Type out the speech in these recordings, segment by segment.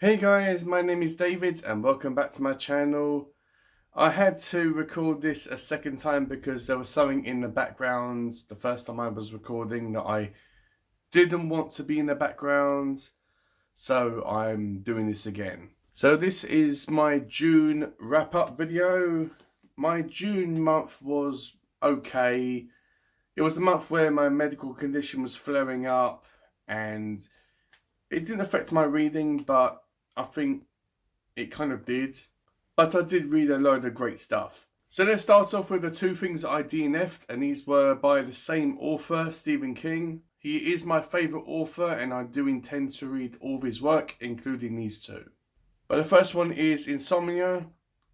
Hey guys, my name is David and welcome back to my channel. I had to record this a second time because there was something in the background the first time I was recording that I didn't want to be in the background, so I'm doing this again. So this is my June wrap-up video. My June month was okay. It was the month where my medical condition was flaring up and it didn't affect my reading, but I think it kind of did. But I did read a load of great stuff. So let's start off with the two things that I DNF'd, and these were by the same author, Stephen King. He is my favourite author, and I do intend to read all of his work, including these two. But the first one is Insomnia,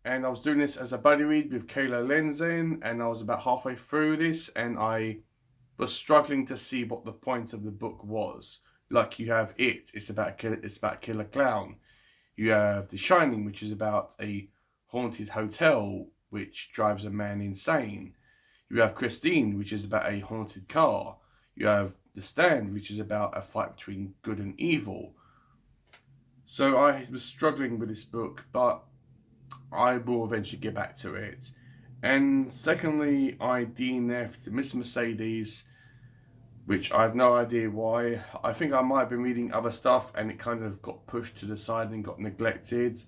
and I was doing this as a buddy read with Kayla Lenzen, and I was about halfway through this, and I was struggling to see what the point of the book was. Like you have it's about Killer Clown. You have The Shining, which is about a haunted hotel which drives a man insane. You have Christine, which is about a haunted car. You have The Stand, which is about a fight between good and evil. So I was struggling with this book, but I will eventually get back to it. And secondly, I DNF'd Miss Mercedes, which I have no idea why. I think I might have been reading other stuff and it kind of got pushed to the side and got neglected.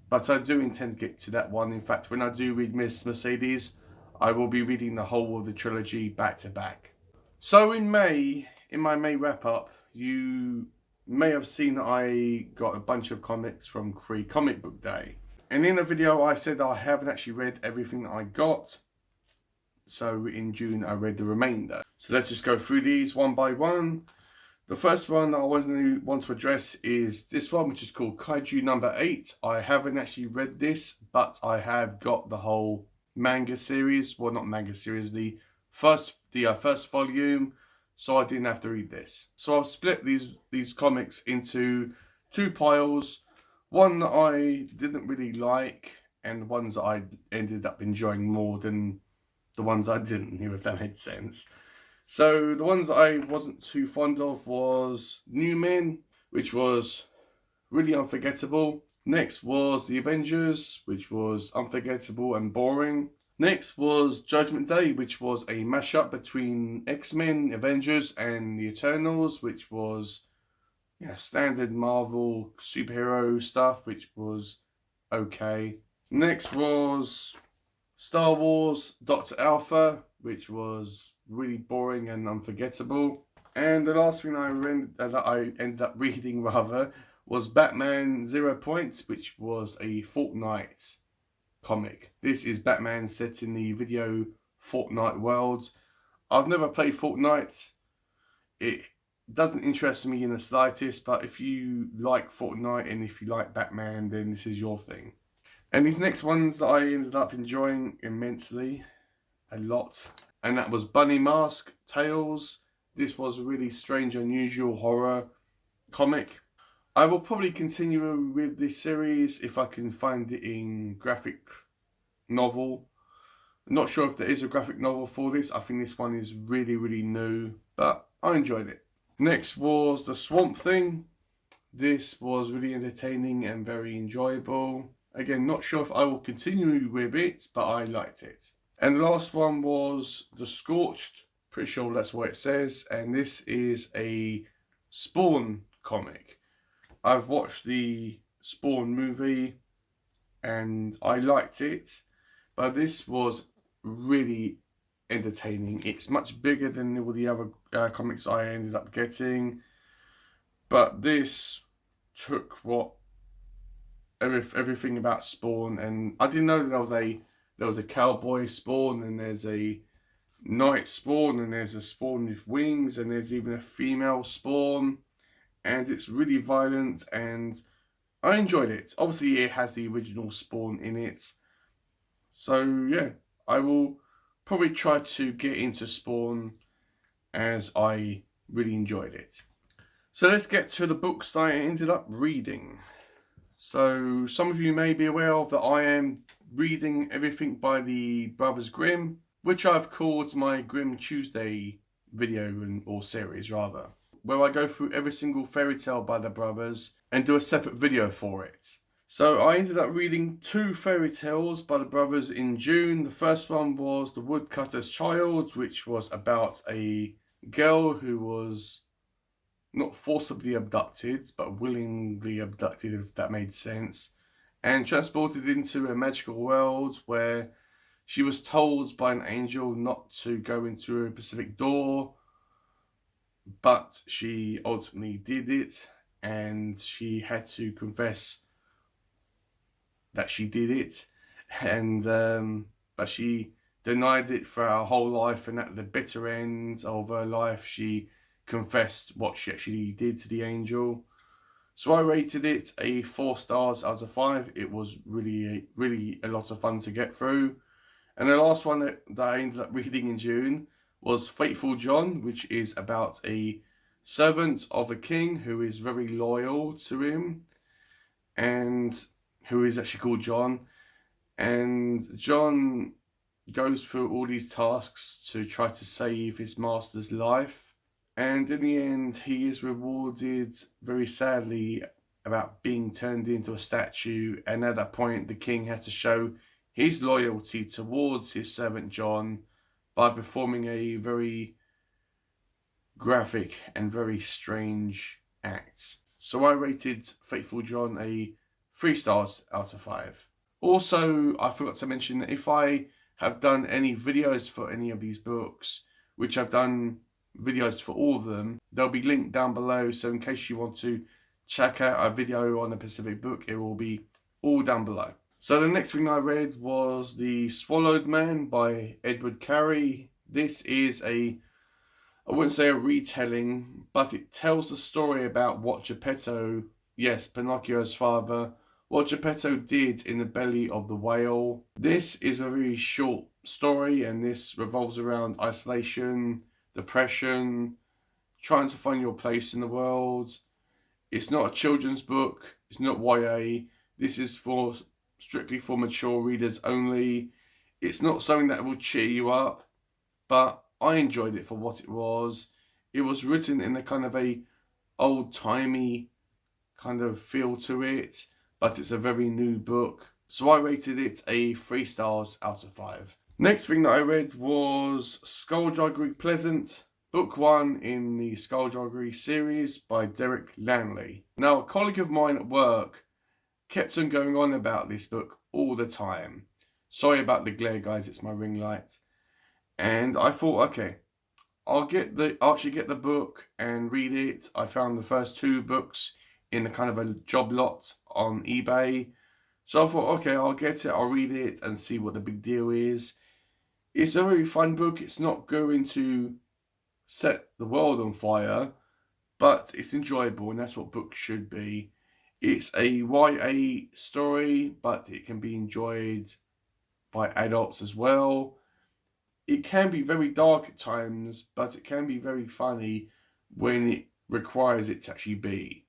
But I do intend to get to that one. In fact, when I do read Miss Mercedes, I will be reading the whole of the trilogy back to back. So in May, in my May wrap up, you may have seen that I got a bunch of comics from Free Comic Book Day. And in the video I said I haven't actually read everything that I got. So in June I read the remainder. So let's just go through these one by one. The first one that I want to address is this one, which is called Kaiju number 8. I haven't actually read this, but I have got the whole manga series. Well, not manga series, the first volume. So I didn't have to read this. So I've split these comics into two piles. One that I didn't really like, and ones that I ended up enjoying more than the ones I didn't, if that made sense. So the ones I wasn't too fond of was New Men, which was really unforgettable. Next was The Avengers, which was unforgettable and boring. Next was Judgment Day, which was a mashup between X-Men, Avengers, and the Eternals, which was standard Marvel superhero stuff, which was okay. Next was Star Wars Dr. Alpha, which was really boring and unforgettable. And the last thing that I ended up reading was Batman 0 Points, which was a Fortnite comic. This is Batman set in the video Fortnite world. I've never played Fortnite. It doesn't interest me in the slightest, but if you like Fortnite and if you like Batman, then this is your thing. And these next ones that I ended up enjoying immensely, a lot, and that was Bunny Mask Tales. This was a really strange, unusual horror comic. I will probably continue with this series if I can find it in graphic novel. I'm not sure if there is a graphic novel for this. I think this one is really, really new, but I enjoyed it. Next was The Swamp Thing. This was really entertaining and very enjoyable. Again, not sure if I will continue with it, but I liked it. And the last one was The Scorched. Pretty sure that's what it says. And this is a Spawn comic. I've watched the Spawn movie and I liked it. But this was really entertaining. It's much bigger than all the other comics I ended up getting. But this took everything about Spawn, and I didn't know there was a cowboy Spawn, and there's a knight Spawn, and there's a Spawn with wings, and there's even a female Spawn, and it's really violent, and I enjoyed it. Obviously, it has the original Spawn in it, so yeah, I will probably try to get into Spawn as I really enjoyed it. So let's get to the books that I ended up reading. So some of you may be aware of that I am reading everything by the Brothers Grimm, which I've called my Grimm Tuesday video or series rather. where I go through every single fairy tale by the brothers and do a separate video for it. So I ended up reading 2 fairy tales by the brothers in June. The first one was The Woodcutter's Child, which was about a girl who was not forcibly abducted, but willingly abducted, if that made sense, and transported into a magical world where she was told by an angel not to go into a specific door, but she ultimately did it, and she had to confess that she did it, and but she denied it for her whole life, and at the bitter end of her life, she confessed what she actually did to the angel. So I rated it a 4 stars out of 5. It was really a lot of fun to get through. And the last one that I ended up reading in June was Faithful John, which is about a servant of a king who is very loyal to him, and who is actually called John. And John goes through all these tasks to try to save his master's life. And in the end, he is rewarded very sadly about being turned into a statue. And at that point, the king has to show his loyalty towards his servant John by performing a very graphic and very strange act. So I rated Faithful John a 3 stars out of 5. Also, I forgot to mention that if I have done any videos for any of these books, which I've done videos for all of them, they'll be linked down below. So in case you want to check out a video on a specific book, it will be all down below. So the next thing I read was The Swallowed Man by Edward Carrie. This is I wouldn't say a retelling, but it tells the story about what Geppetto, yes, Pinocchio's father, what Geppetto did in the belly of the whale. This is a very short story, and this revolves around isolation, depression, trying to find your place in the world. It's not a children's book. It's not YA. This is strictly for mature readers only. It's not something that will cheer you up, but I enjoyed it for what it was. It was written in a kind of a old-timey kind of feel to it, but it's a very new book. So I rated it a 3 stars out of 5. Next thing that I read was Joggery Pleasant, book 1 in the Joggery series by Derek Lanley. Now, a colleague of mine at work kept on going on about this book all the time. Sorry about the glare, guys, it's my ring light. And I thought, okay, I'll actually get the book and read it. I found the first 2 books in a kind of a job lot on eBay. So I thought, okay, I'll get it, I'll read it and see what the big deal is. It's a very fun book. It's not going to set the world on fire, but it's enjoyable, and that's what books should be. It's a YA story, but it can be enjoyed by adults as well. It can be very dark at times, but it can be very funny when it requires it to actually be.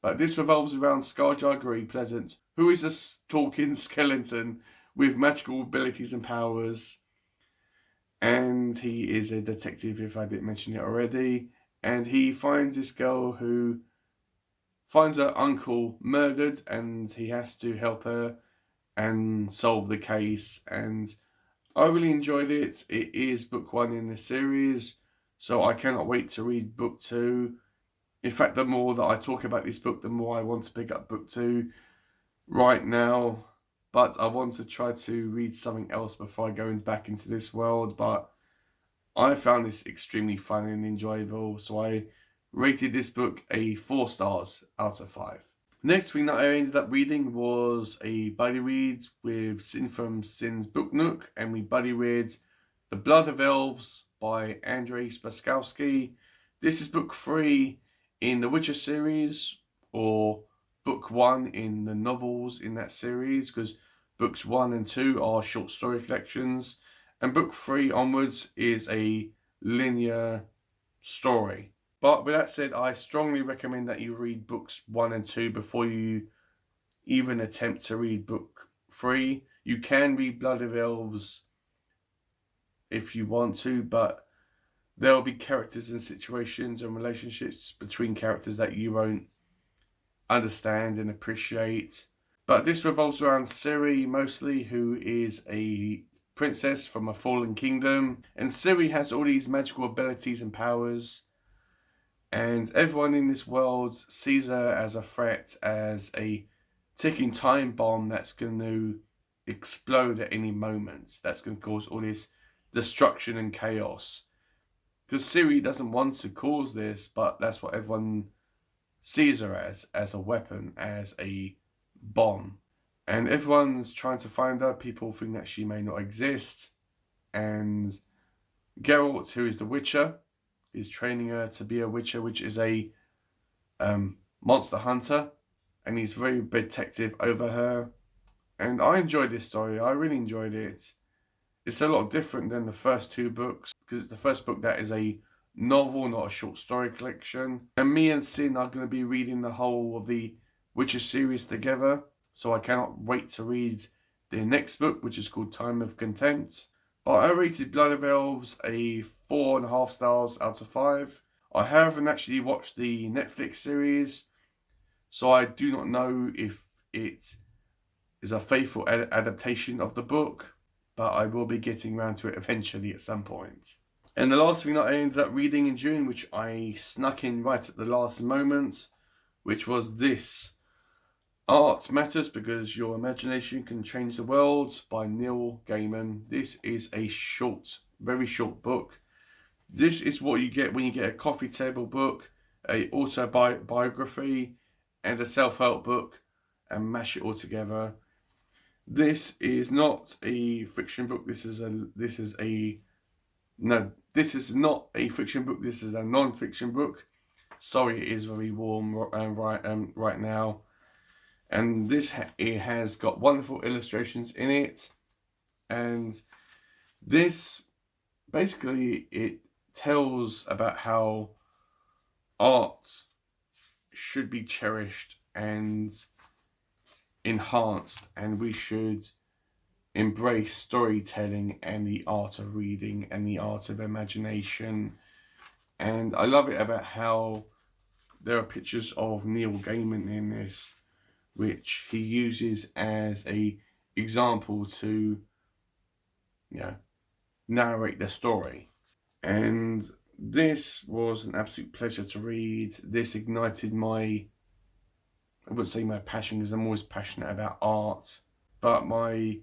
But this revolves around Joggery Pleasant, who is a talking skeleton with magical abilities and powers. And he is a detective, if I didn't mention it already. And he finds this girl who finds her uncle murdered, and he has to help her and solve the case. And I really enjoyed it. It is book 1 in the series, so I cannot wait to read book 2. In fact, the more that I talk about this book, the more I want to pick up book 2 right now. But I want to try to read something else before I go back into this world. But I found this extremely fun and enjoyable, so I rated this book a 4 stars out of 5. Next thing that I ended up reading was a buddy read with Sin from Sin's Book Nook, and we buddy read The Blood of Elves by Andrzej Spaskowski. This is book 3 in the Witcher series, or book 1 in the novels in that series, because books 1 and 2 are short story collections, and book 3 onwards is a linear story. But with that said, I strongly recommend that you read books 1 and 2 before you even attempt to read book 3. You can read Blood of Elves if you want to, but there will be characters and situations and relationships between characters that you won't understand and appreciate. But this revolves around Ciri mostly, who is a princess from a fallen kingdom. And Ciri has all these magical abilities and powers. And everyone in this world sees her as a threat, as a ticking time bomb that's going to explode at any moment. That's going to cause all this destruction and chaos. Because Ciri doesn't want to cause this, but that's what everyone sees her as a weapon, as a bomb. And everyone's trying to find her. People think that she may not exist. And Geralt, who is the Witcher, is training her to be a Witcher, which is a monster hunter. And he's very protective over her. And I enjoyed this story. I really enjoyed it. It's a lot different than the first two books, because it's the first book that is a novel, not a short story collection. And me and Sin are going to be reading the whole of the Witcher series together, so I cannot wait to read the next book, which is called Time of Contempt. But I rated Blood of Elves a 4.5 stars out of 5. I haven't actually watched the Netflix series, so I do not know if it is a faithful adaptation of the book, but I will be getting around to it eventually at some point. And the last thing that I ended up reading in June, which I snuck in right at the last moment, which was this. Art Matters Because Your Imagination Can Change the World by Neil Gaiman. This is a short, very short book. This is what you get when you get a coffee table book, a autobiography, and a self-help book, and mash it all together. This is not a fiction book. This is not a fiction book. This is a non-fiction book. Sorry, it is very warm right now. And it has got wonderful illustrations in it. And this, basically, it tells about how art should be cherished and enhanced, and we should embrace storytelling and the art of reading and the art of imagination. And I love it about how there are pictures of Neil Gaiman in this, which he uses as a example to, narrate the story. And this was an absolute pleasure to read. This ignited I wouldn't say my passion, because I'm always passionate about art, but my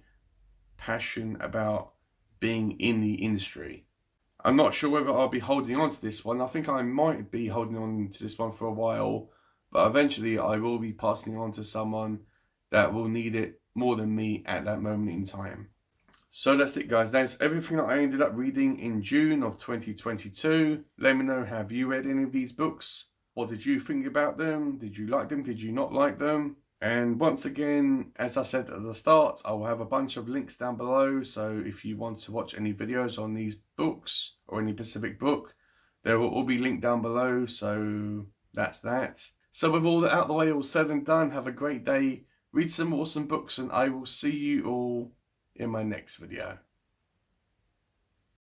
passion about being in the industry. I'm not sure whether I'll be holding on to this one. I think I might be holding on to this one for a while, but eventually I will be passing it on to someone that will need it more than me at that moment in time. So that's it, guys. That's everything that I ended up reading in June of 2022. Let me know, have you read any of these books? What did you think about them? Did you like them? Did you not like them? And once again, as I said at the start, I will have a bunch of links down below. So if you want to watch any videos on these books or any specific book, they will all be linked down below. So that's that. So with all that out of the way, all said and done, have a great day. Read some awesome books, and I will see you all in my next video.